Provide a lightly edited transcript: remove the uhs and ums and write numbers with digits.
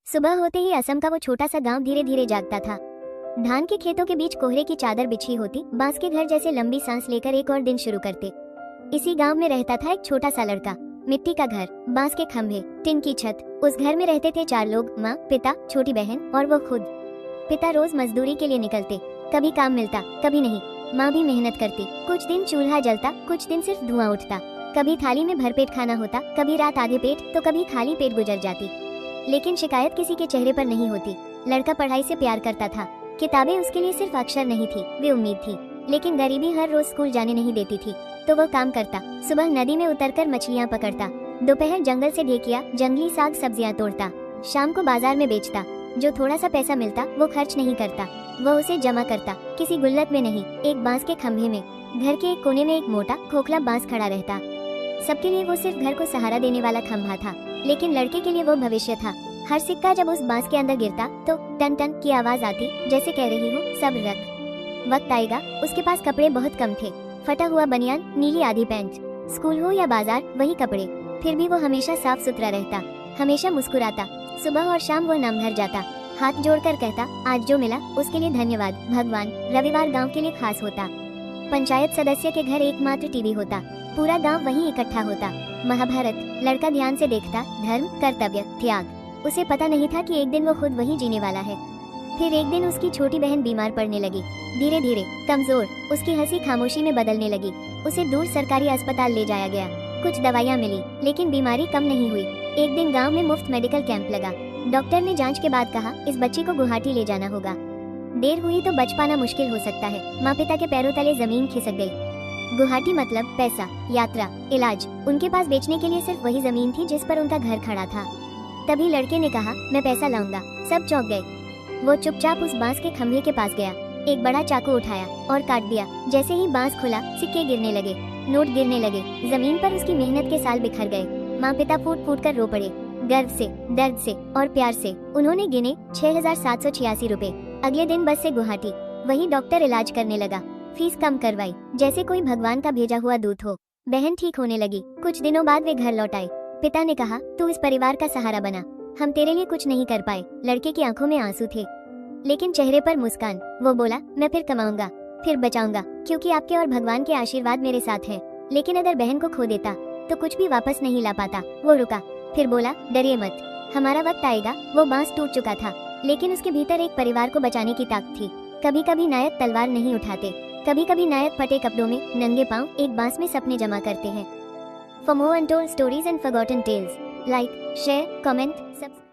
सुबह होते ही असम का वो छोटा सा गांव धीरे धीरे जागता था। धान के खेतों के बीच कोहरे की चादर बिछी होती, बांस के घर जैसे लंबी सांस लेकर एक और दिन शुरू करते। इसी गांव में रहता था एक छोटा सा लड़का। मिट्टी का घर, बांस के खंभे, टिन की छत। उस घर में रहते थे 4 लोग, माँ, पिता, छोटी बहन और वो खुद। पिता रोज मजदूरी के लिए निकलते, कभी काम मिलता कभी नहीं। माँ भी मेहनत करती, कुछ दिन चूल्हा जलता, कुछ दिन सिर्फ धुआं उठता। कभी थाली में भरपेट खाना होता, कभी रात आधे पेट तो कभी खाली पेट गुजर जाती। लेकिन शिकायत किसी के चेहरे पर नहीं होती। लड़का पढ़ाई से प्यार करता था। किताबें उसके लिए सिर्फ अक्षर नहीं थी, वे उम्मीद थी। लेकिन गरीबी हर रोज स्कूल जाने नहीं देती थी, तो वह काम करता। सुबह नदी में उतरकर मछलियाँ पकड़ता, दोपहर जंगल से ढेकिया, जंगली साग सब्जियाँ तोड़ता, शाम को बाजार में बेचता। जो थोड़ा सा पैसा मिलता वो खर्च नहीं करता, वह उसे जमा करता, किसी गुल्लक में नहीं, एक बांस के खंभे में। घर के एक कोने में एक मोटा खोखला बांस खड़ा रहता। सबके लिए वो सिर्फ घर को सहारा देने वाला खंभा था, लेकिन लड़के के लिए वो भविष्य था। हर सिक्का जब उस बांस के अंदर गिरता तो टन टन की आवाज आती, जैसे कह रही हो सब्र रख, वक्त आएगा। उसके पास कपड़े बहुत कम थे, फटा हुआ बनियान, नीली आधी पैंट। स्कूल हो या बाजार, वही कपड़े। फिर भी वो हमेशा साफ सुथरा रहता, हमेशा मुस्कुराता। सुबह और शाम वो नम भर जाता, हाथ जोड़कर कहता, आज जो मिला उसके लिए धन्यवाद भगवान। रविवार गाँव के लिए खास होता। पंचायत सदस्य के घर एकमात्र टीवी होता, पूरा गांव वहीं इकट्ठा होता। महाभारत लड़का ध्यान से देखता, धर्म, कर्तव्य, त्याग। उसे पता नहीं था कि एक दिन वो खुद वहीं जीने वाला है। फिर एक दिन उसकी छोटी बहन बीमार पड़ने लगी, धीरे धीरे कमजोर। उसकी हंसी खामोशी में बदलने लगी। उसे दूर सरकारी अस्पताल ले जाया गया, कुछ दवाइयाँ मिली, लेकिन बीमारी कम नहीं हुई। एक दिन गाँव में मुफ्त मेडिकल कैंप लगा। डॉक्टर ने जाँच के बाद कहा, इस बच्ची को गुवाहाटी ले जाना होगा। देर हुई तो बच पाना मुश्किल हो सकता है। माँ पिता के पैरों तले जमीन खिसक गई। गुवाहाटी मतलब पैसा, यात्रा, इलाज। उनके पास बेचने के लिए सिर्फ वही जमीन थी जिस पर उनका घर खड़ा था। तभी लड़के ने कहा, मैं पैसा लाऊंगा। सब चौंक गए। वो चुपचाप उस बांस के खंभे के पास गया, एक बड़ा चाकू उठाया और काट दिया। जैसे ही बांस खुला, सिक्के गिरने लगे, नोट गिरने लगे। जमीन पर उसकी मेहनत के साल बिखर गए। माँ पिता फूट फूट कर रो पड़े, गर्व से, दर्द से और प्यार से। उन्होंने गिने 6,786 रुपए। अगले दिन बस से गुवाहाटी। वही डॉक्टर इलाज करने लगा, फीस कम करवाई, जैसे कोई भगवान का भेजा हुआ दूत हो। बहन ठीक होने लगी। कुछ दिनों बाद वे घर लौट आए। पिता ने कहा, तू इस परिवार का सहारा बना, हम तेरे लिए कुछ नहीं कर पाए। लड़के की आंखों में आंसू थे, लेकिन चेहरे पर मुस्कान। वो बोला, मैं फिर कमाऊंगा, फिर बचाऊंगा, क्योंकि आपके और भगवान के आशीर्वाद मेरे साथ है। लेकिन अगर बहन को खो देता तो कुछ भी वापस नहीं ला पाता। वो रुका, फिर बोला, डरिए मत, हमारा वक्त आएगा। वो बांस टूट चुका था, लेकिन उसके भीतर एक परिवार को बचाने की ताकत थी। कभी कभी नायक तलवार नहीं उठाते, कभी कभी नायक फटे कपड़ों में नंगे पांव एक बांस में सपने जमा करते हैं। For more untold stories and forgotten tales, like, share, comment, subscribe.